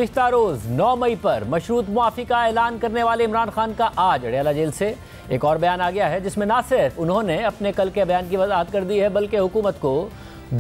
पिछला रोज 9 मई पर मशरूत मुआफी का ऐलान करने वाले इमरान खान का आज अडयाला जेल से एक और बयान आ गया है, जिसमें ना सिर्फ उन्होंने अपने कल के बयान की वजाहत कर दी है, बल्कि हुकूमत को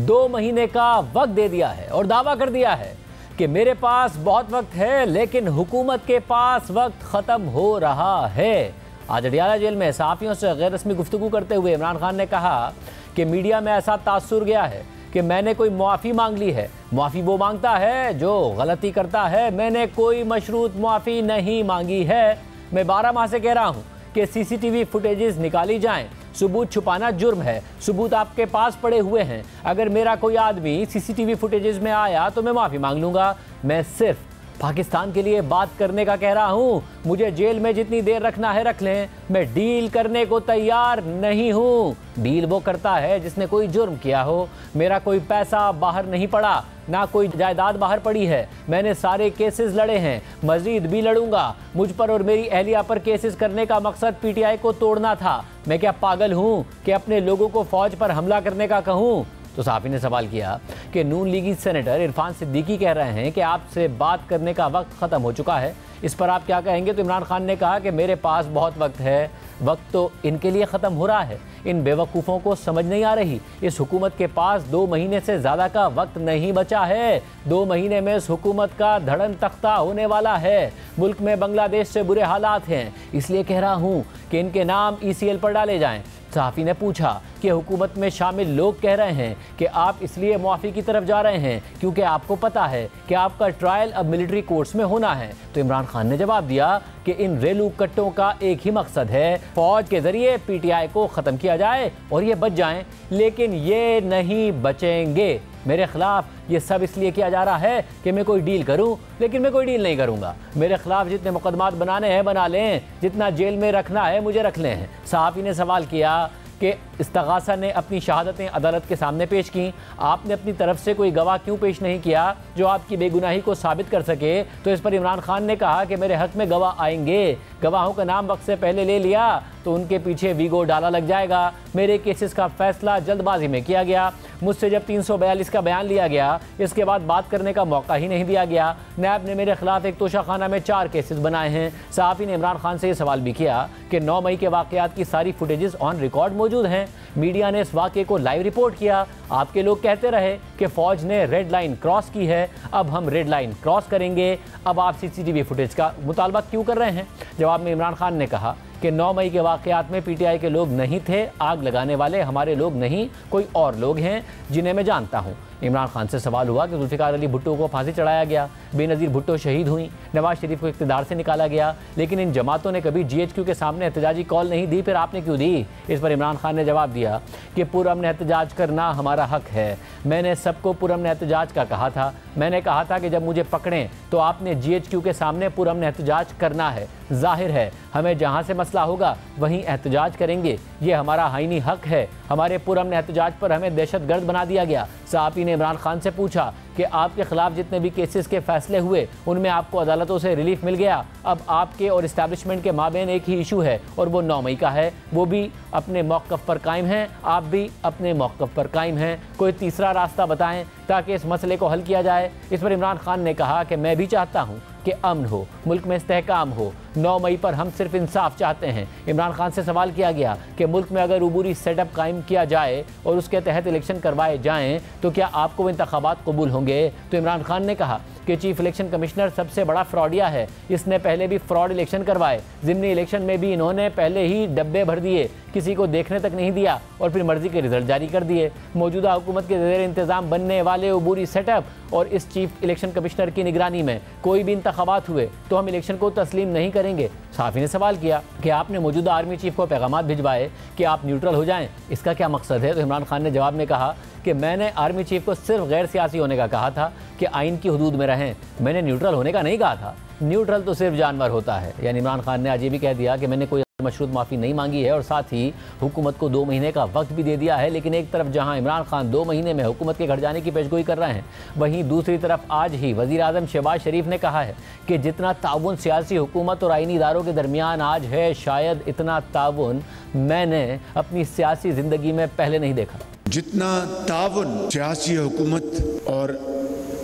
2 महीने का वक्त दे दिया है और दावा कर दिया है कि मेरे पास बहुत वक्त है, लेकिन हुकूमत के पास वक्त ख़त्म हो रहा है। आज अडयाला जेल में सहाफ़ियों से गैर रस्मी गुफ्तगू करते हुए इमरान खान ने कहा कि मीडिया में ऐसा तासुर गया है कि मैंने कोई मुआफ़ी मांग ली है। मुआफ़ी वो मांगता है जो गलती करता है, मैंने कोई मशरूत मुआफ़ी नहीं मांगी है। मैं 12 माह से कह रहा हूँ कि CCTV फुटेजेस निकाली जाएं। सबूत छुपाना जुर्म है, सबूत आपके पास पड़े हुए हैं। अगर मेरा कोई आदमी CCTV फुटेजेस में आया तो मैं माफ़ी मांग लूँगा। मैं सिर्फ पाकिस्तान के लिए बात करने का कह रहा हूँ। मुझे जेल में जितनी देर रखना है रख लें, मैं डील करने को तैयार नहीं हूँ। डील वो करता है जिसने कोई जुर्म किया हो। मेरा कोई पैसा बाहर नहीं पड़ा, ना कोई जायदाद बाहर पड़ी है। मैंने सारे केसेस लड़े हैं, मजीद भी लड़ूंगा। मुझ पर और मेरी अहलिया पर केसेस करने का मकसद PTI को तोड़ना था। मैं क्या पागल हूँ कि अपने लोगों को फौज पर हमला करने का कहूँ? तो सहाफ़ी ने सवाल किया कि नून लीगी सेनेटर इरफान सिद्दीकी कह रहे हैं कि आपसे बात करने का वक्त ख़त्म हो चुका है, इस पर आप क्या कहेंगे? तो इमरान खान ने कहा कि मेरे पास बहुत वक्त है, वक्त तो इनके लिए ख़त्म हो रहा है। इन बेवकूफ़ों को समझ नहीं आ रही, इस हुकूमत के पास 2 महीने से ज़्यादा का वक्त नहीं बचा है। 2 महीने में इस हुकूमत का धड़न तख्ता होने वाला है। मुल्क में बांग्लादेश से बुरे हालात हैं, इसलिए कह रहा हूँ कि इनके नाम ECL पर डाले जाएँ। सहाफ़ी ने पूछा कि हुकूमत में शामिल लोग कह रहे हैं कि आप इसलिए मुआफ़ी की तरफ जा रहे हैं क्योंकि आपको पता है कि आपका ट्रायल अब मिलिट्री कोर्ट्स में होना है। तो इमरान खान ने जवाब दिया कि इन रेलू कट्टों का एक ही मकसद है, फौज के ज़रिए PTI को ख़त्म किया जाए और ये बच जाएं, लेकिन ये नहीं बचेंगे। मेरे ख़िलाफ़ ये सब इसलिए किया जा रहा है कि मैं कोई डील करूं, लेकिन मैं कोई डील नहीं करूंगा। मेरे ख़िलाफ़ जितने मुकदमात बनाने हैं बना लें, जितना जेल में रखना है मुझे रख लें। सहाफ़ी ने सवाल किया कि इस्तग़ासा ने अपनी शहादतें अदालत के सामने पेश की, आपने अपनी तरफ से कोई गवाह क्यों पेश नहीं किया जो आपकी बेगुनाही को साबित कर सके? तो इस पर इमरान खान ने कहा कि मेरे हक़ में गवाह आएंगे। गवाहों का नाम वक्त से पहले ले लिया तो उनके पीछे वीगो डाला लग जाएगा। मेरे केसेस का फैसला जल्दबाजी में किया गया। मुझसे जब 342 का बयान लिया गया, इसके बाद बात करने का मौका ही नहीं दिया गया। नैब ने मेरे खिलाफ एक तोशाखाना में 4 केसेस बनाए हैं। सहाफ़ी ने इमरान खान से ये सवाल भी किया कि 9 मई के वाक़यात की सारी फुटेजेस ऑन रिकॉर्ड मौजूद हैं। मीडिया ने इस वाक़े को लाइव रिपोर्ट किया। आपके लोग कहते रहे कि फ़ौज ने रेड लाइन क्रॉस की है, अब हम रेड लाइन क्रॉस करेंगे। अब आप CCTV फुटेज का मुतालबा क्यों कर रहे हैं? जवाब में इमरान खान ने कहा कि 9 मई के वाक़यात में PTI के लोग नहीं थे, आग लगाने वाले हमारे लोग नहीं, कोई और लोग हैं जिन्हें मैं जानता हूँ। इमरान खान से सवाल हुआ कि जुल्फ़िकार अली भुट्टो को फांसी चढ़ाया गया, बेनज़ीर भुट्टो शहीद हुई, नवाज शरीफ को इक़्तिदार से निकाला गया, लेकिन इन जमातों ने कभी GHQ के सामने एहतजाजी कॉल नहीं दी, फिर आपने क्यों दी? इस पर इमरान खान ने जवाब दिया कि पुरअमन एहतजाज करना हमारा हक़ है। मैंने सबको पुरअमन एहतजाज का कहा था। मैंने कहा था कि जब मुझे पकड़ें तो आपने GHQ के सामने पुरअमन एहतजाज करना है। जाहिर है हमें जहाँ से मसला होगा वहीं एहतजाज करेंगे, ये हमारा आईनी हक़ है। हमारे पुरअमन एहतजाज पर हमें दहशतगर्द बना दिया गया। सहाफ़ी ने इमरान खान से पूछा कि आपके ख़िलाफ़ जितने भी केसेस के फ़ैसले हुए उनमें आपको अदालतों से रिलीफ मिल गया। अब आपके और इस्टेब्लिशमेंट के माबेन एक ही इशू है और वो 9 मई का है। वो भी अपने मौक़िफ़ पर कायम हैं, आप भी अपने मौक़िफ़ पर कायम हैं। कोई तीसरा रास्ता बताएं ताकि इस मसले को हल किया जाए। इस पर इमरान खान ने कहा कि मैं भी चाहता हूँ कि अमन हो, मुल्क में इस्तेहकाम हो। 9 मई पर हम सिर्फ इंसाफ चाहते हैं। इमरान खान से सवाल किया गया कि मुल्क में अगर उबूरी सेटअप कायम किया जाए और उसके तहत इलेक्शन करवाए जाएं तो क्या आपको इंतखाबात कबूल होंगे? तो इमरान खान ने कहा कि चीफ इलेक्शन कमिश्नर सबसे बड़ा फ्रॉडिया है। इसने पहले भी फ्रॉड इलेक्शन करवाए, ज़िमनी इलेक्शन में भी इन्होंने पहले ही डब्बे भर दिए, किसी को देखने तक नहीं दिया और फिर मर्जी के रिजल्ट जारी कर दिए। मौजूदा हुकूमत के ज़ेर इंतज़ाम बनने वाले उबूरी सेटअप और इस चीफ इलेक्शन कमिश्नर की निगरानी में कोई भी इंतखाबात हुए तो हम इलेक्शन को तस्लीम नहीं करेंगे। सहाफ़ी ने सवाल किया कि आपने मौजूदा आर्मी चीफ को पैगामात भिजवाए कि आप न्यूट्रल हो जाएं, इसका क्या मकसद है? तो इमरान खान ने जवाब में कहा कि मैंने आर्मी चीफ को सिर्फ गैर सियासी होने का कहा था कि आइन की हदूद में रहें, मैंने न्यूट्रल होने का नहीं कहा था। न्यूट्रल तो सिर्फ जानवर होता है। यानी इमरान खान ने आज ये भी कह दिया कि मैंने कोई मशरूत माफ़ी नहीं मांगी है और साथ ही हुकूमत को 2 महीने का वक्त भी दे दिया है। लेकिन एक तरफ जहां इमरान खान 2 महीने में हुकूमत के घर जाने की पेशगोई कर रहे हैं, वहीं दूसरी तरफ आज ही वज़ीर आज़म शहबाज शरीफ ने कहा है कि जितना ताउन सियासी हुकूमत और आइनी इदारों के दरमियान आज है, शायद इतना ताउन मैंने अपनी सियासी ज़िंदगी में पहले नहीं देखा। जितना ताउन सियासी हुकूमत और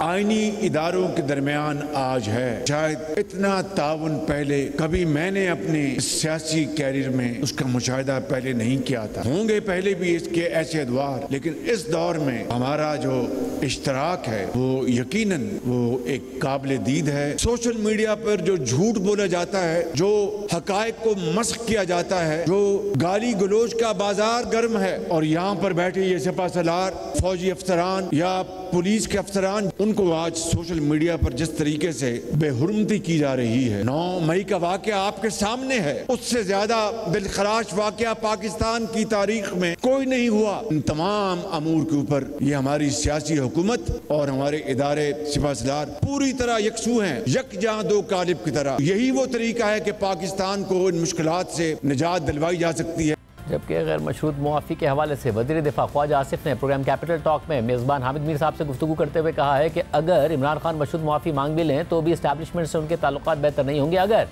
आईनी इदारों के दरमियान आज है। शायद इतना ताउन पहले कभी मैंने अपने सियासी कैरियर में उसका मुशाहिदा पहले नहीं किया था। होंगे पहले भी इसके ऐसे अदवार, लेकिन इस दौर में हमारा जो इश्तराक है वो यकीनन वो एक काबिल दीद है। सोशल मीडिया पर जो झूठ बोला जाता है, जो हकायक को मस्ख किया जाता है, जो गाली गलोच का बाजार गर्म है, और यहाँ पर बैठे ये सिपा सलार, फौजी अफसरान या पुलिस के अफसरान, उनको आज सोशल मीडिया पर जिस तरीके से बेहुरमती की जा रही है। 9 मई का वाकया आपके सामने है, उससे ज्यादा दिलखराश वाकया पाकिस्तान की तारीख में कोई नहीं हुआ। इन तमाम अमूर के ऊपर ये हमारी सियासी हुकूमत और हमारे इदारे सिपा सलार पूरी तरह यकसू हैं, यकजहां दो कालिब की तरह। यही वो तरीका है कि पाकिस्तान को इन मुश्किलात से निजात दिलवाई जा सकती है। जबकि गैर मशरूत मुआफ़ी के हवाले से वज़ीर दिफ़ा ख्वाजा आसिफ ने प्रोग्राम कैपिटल टॉक में मेज़बान हामिद मीर साहब से गुफ्तगू करते हुए कहा है कि अगर इमरान खान मशरूत मुआफ़ी मांग भी लें तो भी इस्टेब्लिशमेंट से उनके ताल्लुकात बेहतर नहीं होंगे। अगर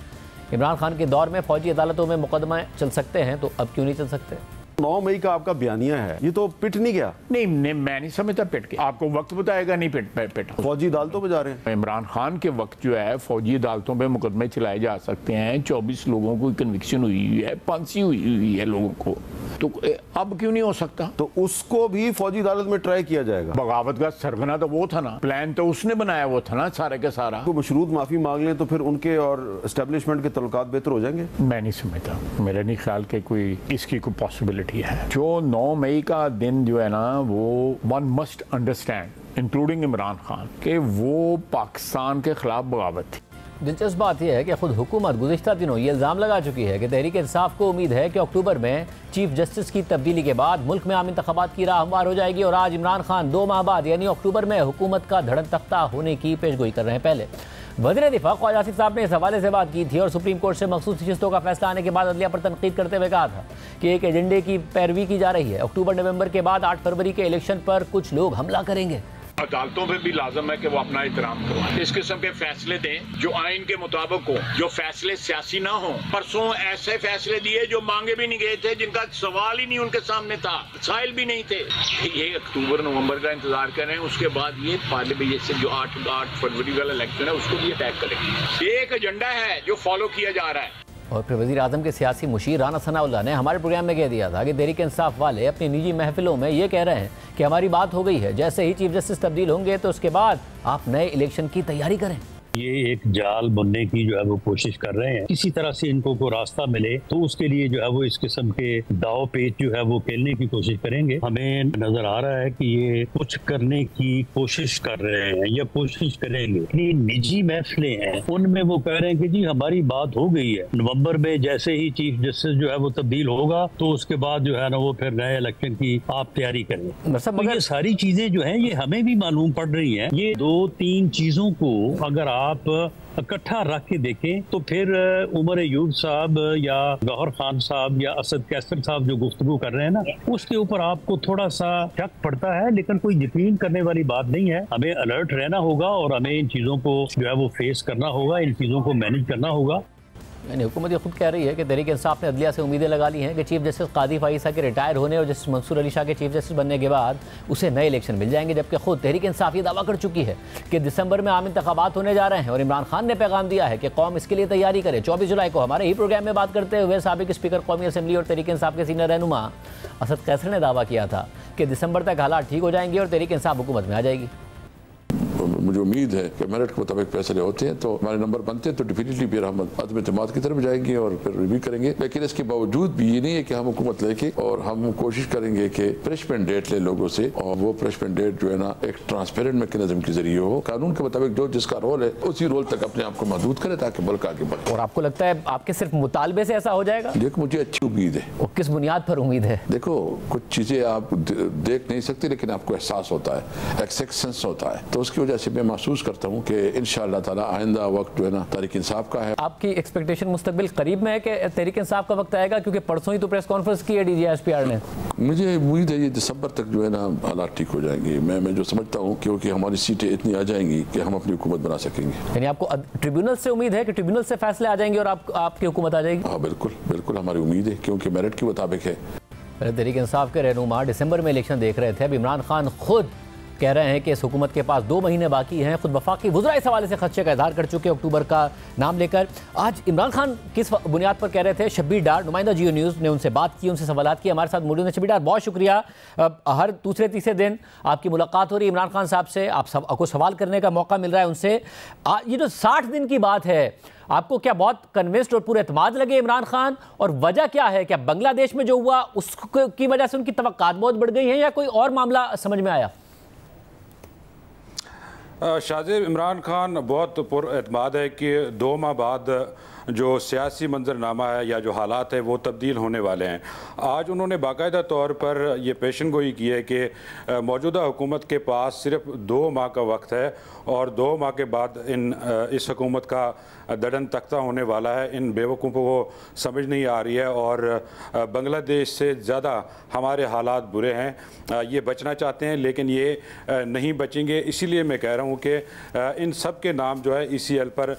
इमरान खान के दौर में फ़ौजी अदालतों में मुकदमा चल सकते हैं तो अब क्यों नहीं चल सकते? 9 मई का आपका बयानिया है, ये तो पिट नहीं गया। नहीं, मैं नहीं समझता पिट के। आपको वक्त बताएगा नहीं पिट। फौजी अदालतों पे जा रहे हैं। इमरान खान के वक्त जो है फौजी अदालतों पे मुकदमे चलाए जा सकते हैं। 24 लोगों को कन्विक्शन हुई है, फांसी हुई है लोगों को, तो अब क्यों नहीं हो सकता? तो उसको भी फौजी अदालत में ट्राई किया जाएगा। बगावत का सरगना तो वो था ना, प्लान तो उसने बनाया वो था ना सारे का सारा। तो मशरूत माफी मांग लें तो फिर उनके और एस्टेब्लिशमेंट के तल्लुकात बेहतर हो जाएंगे। मैं नहीं समझता, मेरा नहीं ख्याल कि कोई इसकी कोई पॉसिबिलिटी है। जो 9 मई का दिन जो है ना, वो one must understand including Imran Khan कि वो पाकिस्तान के खिलाफ बगावत थी। दिलचस्प बात यह है कि खुद हुकूमत गुज़िश्ता दिनों ये इल्ज़ाम लगा चुकी है कि तहरीक इंसाफ को उम्मीद है कि अक्टूबर में चीफ जस्टिस की तब्दीली के बाद मुल्क में आम इंतखाबात की राह हमवार हो जाएगी। और आज इमरान खान 2 माह बाद यानी अक्टूबर में हुकूमत का धड़न तख्ता होने की पेशगोई कर रहे हैं। पहले वज़ीर दिफ़ा ख्वाजा आसिफ साहब ने इस हवाले से बात की थी और सुप्रीम कोर्ट से मखसूस नशिस्तों का फैसला आने के बाद अदलिया पर तनकीद करते हुए कहा था कि एक एजेंडे की पैरवी की जा रही है। अक्टूबर नवंबर के बाद 8 फरवरी के इलेक्शन पर कुछ लोग हमला करेंगे। अदालतों में भी लाजम है कि वो अपना एहतराम करवाएं, इस किस्म के फैसले दें जो आइन के मुताबिक हो, जो फैसले सियासी ना हो। परसों ऐसे फैसले दिए जो मांगे भी नहीं गए थे, जिनका सवाल ही नहीं उनके सामने था, साइल भी नहीं थे। ये अक्टूबर नवंबर का इंतजार करें, उसके बाद ये पार्लियामेंट से जो 8 फरवरी वाला इलेक्शन है उसको भी अटैक करेंगे। ये एक एजेंडा है जो फॉलो किया जा रहा है। और फिर वज़ीर आज़म के सियासी मुशीर राना सनाउल्लाह ने हमारे प्रोग्राम में कह दिया था कि तहरीक इंसाफ वाले अपनी निजी महफिलों में ये कह रहे हैं कि हमारी बात हो गई है, जैसे ही चीफ जस्टिस तब्दील होंगे तो उसके बाद आप नए इलेक्शन की तैयारी करें। ये एक जाल बुनने की जो है वो कोशिश कर रहे हैं। किसी तरह से इनको को रास्ता मिले तो उसके लिए जो है वो इस किस्म के दाव पेच जो है वो खेलने की कोशिश करेंगे। हमें नजर आ रहा है कि ये कुछ करने की कोशिश कर रहे हैं या कोशिश करेंगे। ये निजी महफिलें हैं, उनमें वो कह रहे हैं कि जी हमारी बात हो गई है, नवंबर में जैसे ही चीफ जस्टिस जो है वो तब्दील होगा तो उसके बाद जो है ना वो फिर नए इलेक्शन की आप तैयारी करें। मगर ये सारी चीजें जो है ये हमें भी मालूम पड़ रही है। ये 2-3 चीजों को अगर आप इकट्ठा रख के देखें तो फिर उमर अयूब साहब या गौहर खान साहब या असद कैसर साहब जो गुफ्तगू कर रहे हैं ना, उसके ऊपर आपको थोड़ा सा शक पड़ता है, लेकिन कोई यकीन करने वाली बात नहीं है। हमें अलर्ट रहना होगा और हमें इन चीज़ों को जो है वो फेस करना होगा, इन चीज़ों को मैनेज करना होगा। यानी हुकूमत ये खुद कह रही है कि तहरीक इंसाफ ने अदलिया से उम्मीदें लगा ली हैं कि चीफ जस्टिस कादी फाइसा के रिटायर होने और जस्टिस मंसूर अली शाह के चीफ जस्टिस बनने के बाद उसे नए इलेक्शन मिल जाएंगे। जबकि खुद तहरीक इंसाफ ये दावा कर चुकी है कि दिसंबर में आम इंतखाबात होने जा रहे हैं और इमरान खान ने पैगाम दिया है कि कौम इसके लिए तैयारी करे। 24 जुलाई को हमारे ही प्रोग्राम में बात करते हुए साबिक स्पीकर कौमी असम्बली और तहरीक इंसाफ के सीनियर रहनुमा असद कैसर ने दावा किया था कि दिसंबर तक हालात ठीक हो जाएंगे और तहरीक इंसाफ हुकूमत में आ जाएगी। मुझे उम्मीद है कि मेरिट के मुताबिक फैसले होते हैं तो हमारे नंबर बनते हैं तो डेफिनेटली फिर हम अदम जमात की तरफ जाएंगे और फिर रिव्यू करेंगे। लेकिन इसके बावजूद भी ये नहीं है कि हम हुकूमत लेके और हम कोशिश करेंगे कि फ्रेश मैंडेट ले लोगों से, और वो फ्रेश मैंडेट जो है ना एक ट्रांसपेरेंट मैकेनिज्म के जरिए हो, कानून के मुताबिक जो जिसका रोल है उसी रोल तक अपने आप को महदूद करे ताकि मुल्क आगे बढ़े। और आपको लगता है आपके सिर्फ मुतालबे से ऐसा हो जाएगा? देखो मुझे अच्छी उम्मीद है। और किस बुनियाद पर उम्मीद है? देखो कुछ चीजें आप देख नहीं सकते लेकिन आपको एहसास होता है, एक्सेप्टेंस होता है, तो उसकी वजह से मैं महसूस करता हूं कि इंशाअल्लाह ताला आइंदा वक्त जो है ना तहरीक इंसाफ का है। आपकी एक्सपेक्टेशन मुस्तकबिल करीब में है कि तहरीक इंसाफ का वक्त आएगा, क्योंकि परसों ही तो प्रेस कॉन्फ्रेंस की है DGSPR ने। मुझे उम्मीद है ये दिसंबर तक जो है ना हालात ठीक हो जाएंगे। मैं जो समझता हूँ क्योंकि हमारी सीटें इतनी आ जाएंगी कि हम अपनी हुकूमत बना सकेंगे। यानी आपको ट्रिब्यूनल से उम्मीद है कि ट्रिब्यूनल से फैसले आ जाएंगे और आपकी हुकूमत आ जाएगी? हाँ बिल्कुल बिल्कुल हमारी उम्मीद है क्योंकि मेरिट के मुताबिक है। तहरीक इंसाफ के रहनुमा दिसंबर में इलेक्शन देख रहे थे। अब इमरान खान खुद कह रहे हैं कि इस हुकूमत के पास 2 महीने बाकी हैं। खुद वफाकी वुज़रा इस हवाले से खदशे का इजहार कर चुके अक्टूबर का नाम लेकर। आज इमरान खान किस बुनियाद पर कह रहे थे, शब्बीर डार नुमाइंदा जियो न्यूज़ ने उनसे बात की, उनसे सवालात किए। हमारे साथ मौजूद हैं शब्बीर डार, बहुत शुक्रिया। हर दूसरे तीसरे दिन आपकी मुलाकात हो रही है इमरान खान साहब से, आपको सवाल करने का मौका मिल रहा है उनसे। ये जो 60 दिन की बात है, आपको क्या बहुत कन्विंस्ड और पूरे एतमाद लगे इमरान खान, और वजह क्या है? क्या बांग्लादेश में जो हुआ उसकी वजह से उनकी तवक्कात बहुत बढ़ गई हैं, या कोई और मामला समझ में आया? शाहजेब, इमरान खान बहुत पुरएतमाद है कि 2 माह बाद जो सियासी मंजरनामा है या जो हालात है वो तब्दील होने वाले हैं। आज उन्होंने बाकायदा तौर पर यह पेशन गोई की है कि मौजूदा हुकूमत के पास सिर्फ 2 माह का वक्त है और 2 माह के बाद इस हुकूमत का दड़न तख्ता होने वाला है। इन बेवकूफ़ों को समझ नहीं आ रही है और बांग्लादेश से ज़्यादा हमारे हालात बुरे हैं। ये बचना चाहते हैं लेकिन ये नहीं बचेंगे। इसीलिए मैं कह रहा हूँ कि इन सब के नाम जो है ECL पर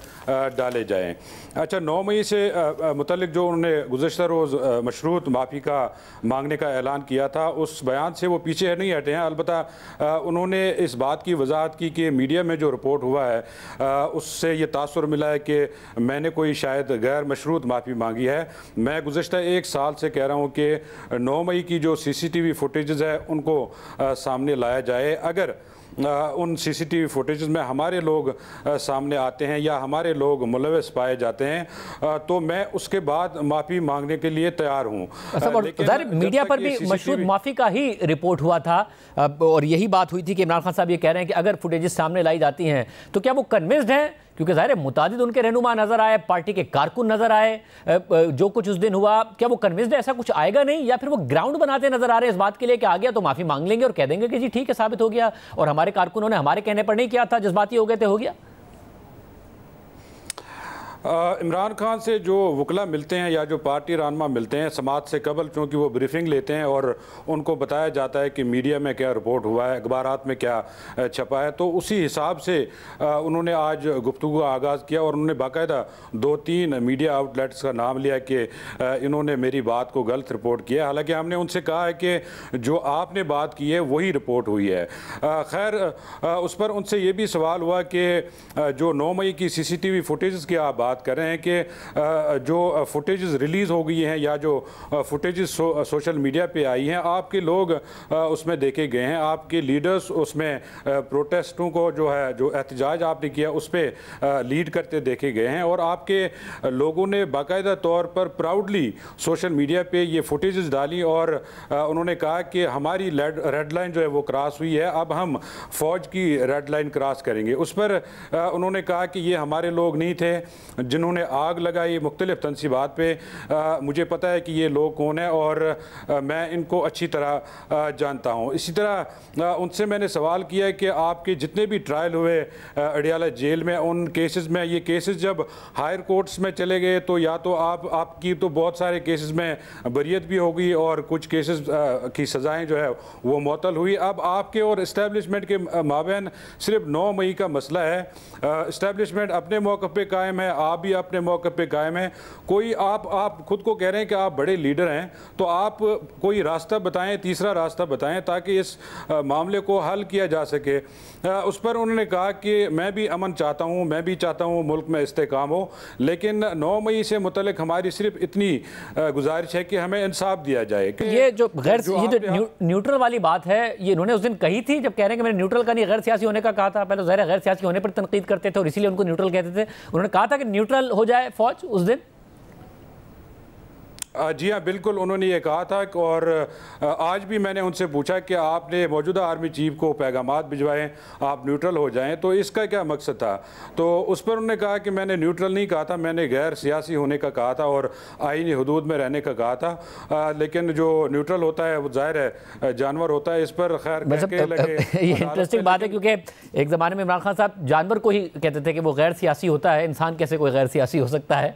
डाले जाएँ। अच्छा, 9 मई से मुतल्लिक जो उन्होंने गुज़श्ता रोज़ मशरूत माफ़ी का मांगने का ऐलान किया था, उस बयान से वो पीछे नहीं हटे हैं। अलबत्ता उन्होंने इस बात की वजाहत की कि मीडिया में जो रिपोर्ट हुआ है उससे ये तासुर मिला है कि मैंने कोई शायद गैर मशरूत माफ़ी मांगी है। मैं गुज़श्ता 1 साल से कह रहा हूँ कि 9 मई की जो CCTV फुटेजेस है उनको सामने लाया जाए। अगर उन CCTV फुटेज में हमारे लोग सामने आते हैं या हमारे लोग मुलविस पाए जाते हैं तो मैं उसके बाद माफ़ी मांगने के लिए तैयार हूँ। मीडिया पर भी मशरूत माफ़ी का ही रिपोर्ट हुआ था और यही बात हुई थी कि इमरान खान साहब ये कह रहे हैं कि अगर फुटेजेस सामने लाई जाती हैं तो क्या वो कन्विंस्ड हैं? क्योंकि ज़ाहिर है मुतादिद उनके रहनुमा नज़र आए, पार्टी के कारकुन नज़र आए, जो कुछ उस दिन हुआ, क्या वो कन्विंस्ड है ऐसा कुछ आएगा नहीं, या फिर वो ग्राउंड बनाते नजर आ रहे हैं इस बात के लिए कि आ गया तो माफ़ी मांग लेंगे और कह देंगे कि जी ठीक है साबित हो गया और हमारे कारकुनों ने हमारे कहने पर नहीं किया था, जज्बाती हो गए थे, हो गया? इमरान खान से जो वकला मिलते हैं या जो पार्टी रहनुमा मिलते हैं समात से कबल, चूँकि वो ब्रीफिंग लेते हैं और उनको बताया जाता है कि मीडिया में क्या रिपोर्ट हुआ है, अखबारात में क्या छपा है, तो उसी हिसाब से उन्होंने आज गुफ्तगू का आगाज़ किया और उन्होंने बाकायदा 2-3 मीडिया आउटलेट्स का नाम लिया कि इन्होंने मेरी बात को गलत रिपोर्ट किया। हालांकि हमने उनसे कहा है कि जो आपने बात की है वही रिपोर्ट हुई है। खैर, उस पर उनसे ये भी सवाल हुआ कि जो 9 मई की CCTV फुटेज की आप बात कर रहे हैं कि जो फुटेजेस रिलीज़ हो गई हैं या जो फुटेजेस सोशल मीडिया पे आई हैं, आपके लोग उसमें देखे गए हैं, आपके लीडर्स उसमें प्रोटेस्टों को जो है जो एहतजाज आपने किया उस पर लीड करते देखे गए हैं और आपके लोगों ने बाकायदा तौर पर प्राउडली सोशल मीडिया पे ये फुटेजेस डाली और उन्होंने कहा कि हमारी रेड लाइन जो है वो क्रॉस हुई है, अब हम फ़ौज की रेड लाइन क्रॉस करेंगे। उस पर उन्होंने कहा कि ये हमारे लोग नहीं थे जिन्होंने आग लगाई मुख्तलिफ तनसीबात पे। मुझे पता है कि ये लोग कौन हैं और मैं इनको अच्छी तरह जानता हूँ। इसी तरह उनसे मैंने सवाल किया है कि आपके जितने भी ट्रायल हुए अडियाला जेल में, उन केसेस में ये केसेस जब हायर कोर्ट्स में चले गए तो या तो आपकी तो बहुत सारे केसेस में बरियत भी हो गई और कुछ केसेस की सज़ाएँ जो है वो मुअत्तल हुई। अब आपके और इस्टेब्लिशमेंट के माबैन सिर्फ 9 मई का मसला है। इस्टेब्लिशमेंट अपने मौक़िफ़ पे कायम है, आप भी अपने मौके पे कायम हैं। कोई आप खुद को कह रहे हैं कि आप बड़े लीडर हैं, तो आप कोई रास्ता बताएं, तीसरा रास्ता बताएं ताकि इस मामले को हल किया जा सके। उस पर उन्होंने कहा कि मैं भी अमन चाहता हूं, मैं भी चाहता हूं मुल्क में इस्तेकाम हो, लेकिन 9 मई से मुतल्लिक हमारी सिर्फ इतनी गुजारिश है कि हमें इंसाफ दिया जाए। ये जो न्यूट्रल वाली बात है ये इन्होंने उस दिन कही थी जब कह रहे हैं कि मैंने न्यूट्रल का नहीं गैर सियासी होने का कहा था। पहले ज़ाहिर गैर सियासी होने पर तनकीद करते थे और इसीलिए उनको न्यूट्रल कहते थे। उन्होंने कहा था कि न्यूट्रल हो जाए फौज उस दिन। जी हाँ, बिल्कुल उन्होंने ये कहा था और आज भी मैंने उनसे पूछा कि आपने मौजूदा आर्मी चीफ को पैगामात भिजवाएं, आप न्यूट्रल हो जाएं, तो इसका क्या मकसद था? तो उस पर उन्होंने कहा कि मैंने न्यूट्रल नहीं कहा था, मैंने गैर सियासी होने का कहा था और आईनी हदूद में रहने का कहा था। लेकिन जो न्यूट्रल होता है वो जाहिर है जानवर होता है। इस पर खैर ये इंटरेस्टिंग बात है क्योंकि एक ज़माने में इमरान खान साहब जानवर को ही कहते थे कि वो गैर सियासी होता है, इंसान कैसे कोई गैर सियासी हो सकता है।